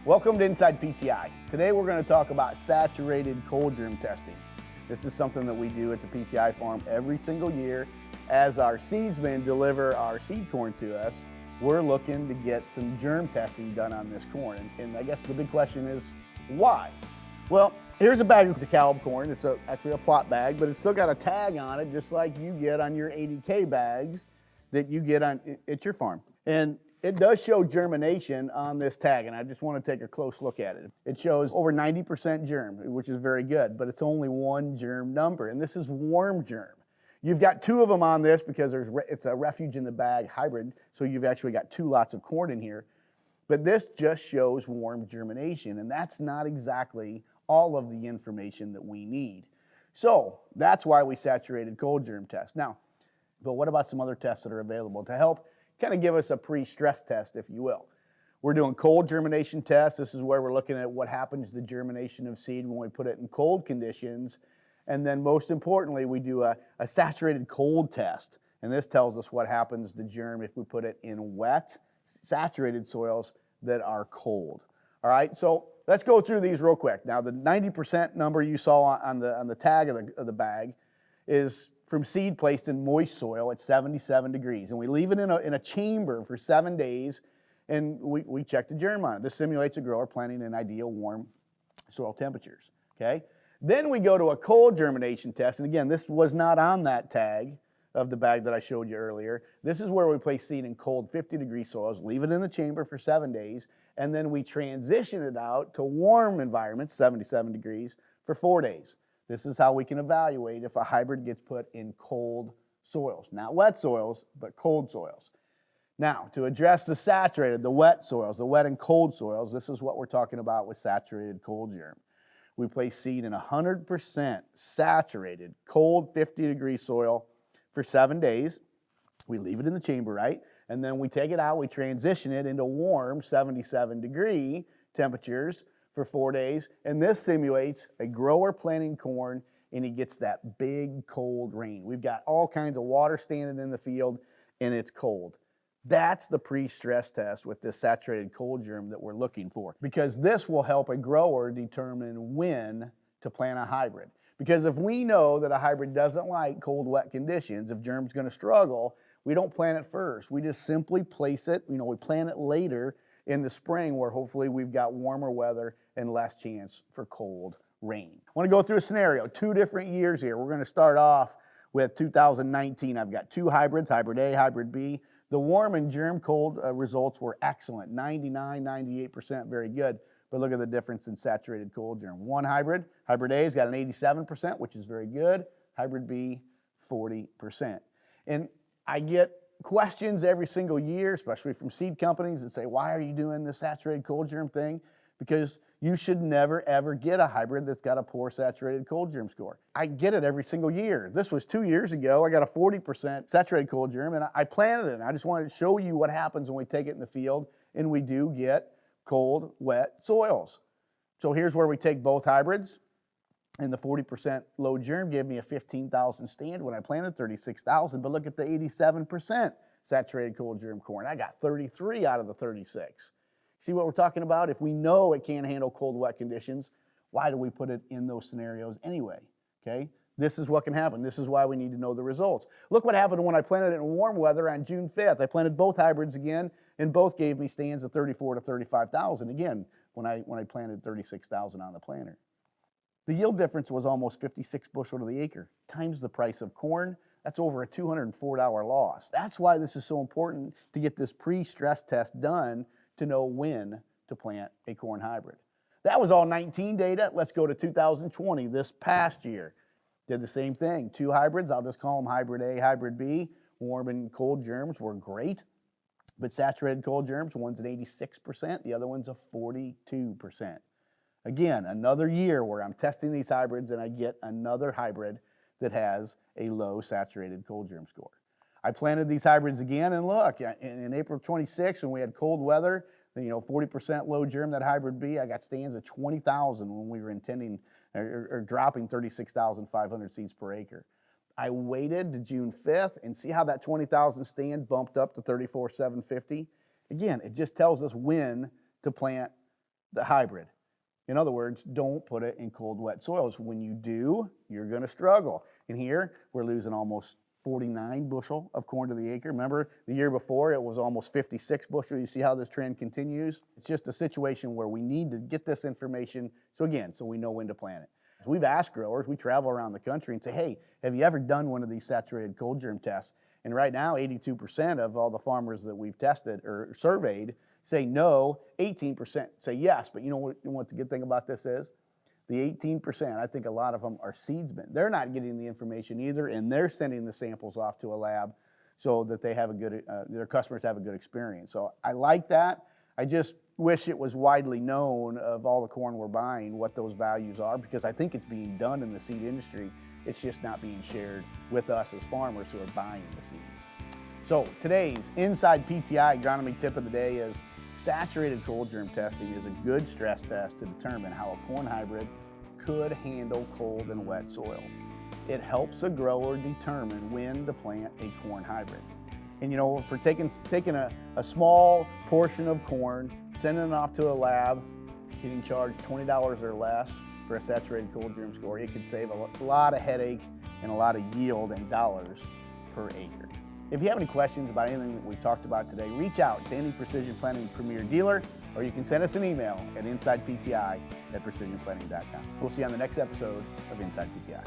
Welcome to Inside PTI. Today we're going to talk about saturated cold germ testing. This is something that we do at the PTI farm every single year. As our seedsmen deliver our seed corn to us, we're looking to get some germ testing done on this corn. And I guess the big question is, why? Well, here's a bag of DeKalb corn. It's actually a plot bag, but it's still got a tag on it, just like you get on your 80K bags that you get at your farm. And it does show germination on this tag, and I just want to take a close look at it. It shows over 90% germ, which is very good, but it's only one germ number, and this is warm germ. You've got two of them on this because it's a refuge in the bag hybrid, so you've actually got two lots of corn in here. But this just shows warm germination, and that's not exactly all of the information that we need. So that's why we saturated cold germ test. Now, but what about some other tests that are available to help kind of give us a pre-stress test, if you will? We're doing cold germination tests. This is where we're looking at what happens to the germination of seed when we put it in cold conditions. And then most importantly, we do a saturated cold test. And this tells us what happens to germ if we put it in wet, saturated soils that are cold. All right, so let's go through these real quick. Now, the 90% number you saw on the tag of the bag is from seed placed in moist soil at 77 degrees. And we leave it in a chamber for 7 days, and we check the germ on it. This simulates a grower planting in ideal warm soil temperatures, okay? Then we go to a cold germination test, and again, this was not on that tag of the bag that I showed you earlier. This is where we place seed in cold 50-degree soils, leave it in the chamber for 7 days, and then we transition it out to warm environments, 77 degrees, for 4 days. This is how we can evaluate if a hybrid gets put in cold soils. Not wet soils, but cold soils. Now, to address the saturated, the wet soils, the wet and cold soils, this is what we're talking about with saturated cold germ. We place seed in 100% saturated, cold 50-degree soil for 7 days. We leave it in the chamber, right? And then we take it out, we transition it into warm 77-degree temperatures for 4 days, and this simulates a grower planting corn, and he gets that big cold rain. We've got all kinds of water standing in the field, and it's cold. That's the pre-stress test with this saturated cold germ that we're looking for, because this will help a grower determine when to plant a hybrid. Because if we know that a hybrid doesn't like cold, wet conditions, if germ's going to struggle, we don't plant it first. We just simply place it, we plant it later in the spring where hopefully we've got warmer weather and less chance for cold rain. I want to go through a scenario, 2 different years here. We're going to start off with 2019. I've got 2 hybrids, hybrid A, hybrid B. The warm and germ cold results were excellent, 99, 98%, very good. But look at the difference in saturated cold germ. One hybrid, hybrid A has got an 87%, which is very good. Hybrid B, 40%. And I get questions every single year, especially from seed companies that say, why are you doing this saturated cold germ thing? Because you should never, ever get a hybrid that's got a poor saturated cold germ score. I get it every single year. This was 2 years ago. I got a 40% saturated cold germ, and I planted it. And I just wanted to show you what happens when we take it in the field, and we do get cold, wet soils. So here's where we take both hybrids, and the 40% low germ gave me a 15,000 stand when I planted 36,000, but look at the 87% saturated cold germ corn. I got 33 out of the 36. See what we're talking about? If we know it can't handle cold, wet conditions, why do we put it in those scenarios anyway? Okay? This is what can happen. This is why we need to know the results. Look what happened when I planted it in warm weather on June 5th. I planted both hybrids again, and both gave me stands of 34 to 35,000. Again, when I planted 36,000 on the planter. The yield difference was almost 56 bushel to the acre, times the price of corn. That's over a $204 loss. That's why this is so important to get this pre-stress test done to know when to plant a corn hybrid. That was all 19 data. Let's go to 2020, this past year. Did the same thing. 2 hybrids, I'll just call them hybrid A, hybrid B. Warm and cold germs were great, but saturated cold germs, one's at 86%, the other one's a 42%. Again, another year where I'm testing these hybrids and I get another hybrid that has a low saturated cold germ score. I planted these hybrids again, and look, in April 26, when we had cold weather, 40% low germ, that hybrid B, I got stands of 20,000 when we were intending or dropping 36,500 seeds per acre. I waited to June 5th and see how that 20,000 stand bumped up to 34,750. Again, it just tells us when to plant the hybrid. In other words, don't put it in cold, wet soils. When you do, you're going to struggle. And here, we're losing almost 49 bushel of corn to the acre. Remember, the year before, it was almost 56 bushel. You see how this trend continues? It's just a situation where we need to get this information, so we know when to plant it. So we've asked growers, we travel around the country and say, hey, have you ever done one of these saturated cold germ tests? And right now, 82% of all the farmers that we've tested or surveyed say no, 18% say yes. But you know what the good thing about this is? The 18%, I think a lot of them are seedsmen. They're not getting the information either, and they're sending the samples off to a lab so that they have a good, their customers have a good experience. So I like that. I just wish it was widely known of all the corn we're buying what those values are, because I think it's being done in the seed industry. It's just not being shared with us as farmers who are buying the seed. So today's Inside PTI agronomy tip of the day is saturated cold germ testing is a good stress test to determine how a corn hybrid could handle cold and wet soils. It helps a grower determine when to plant a corn hybrid. And you know, for taking a small portion of corn, sending it off to a lab, getting charged $20 or less for a saturated cold germ score, it could save a lot of headache and a lot of yield and dollars per acre. If you have any questions about anything that we've talked about today, reach out to any Precision Planting Premier dealer, or you can send us an email at InsidePTI@precisionplanting.com. We'll see you on the next episode of Inside PTI.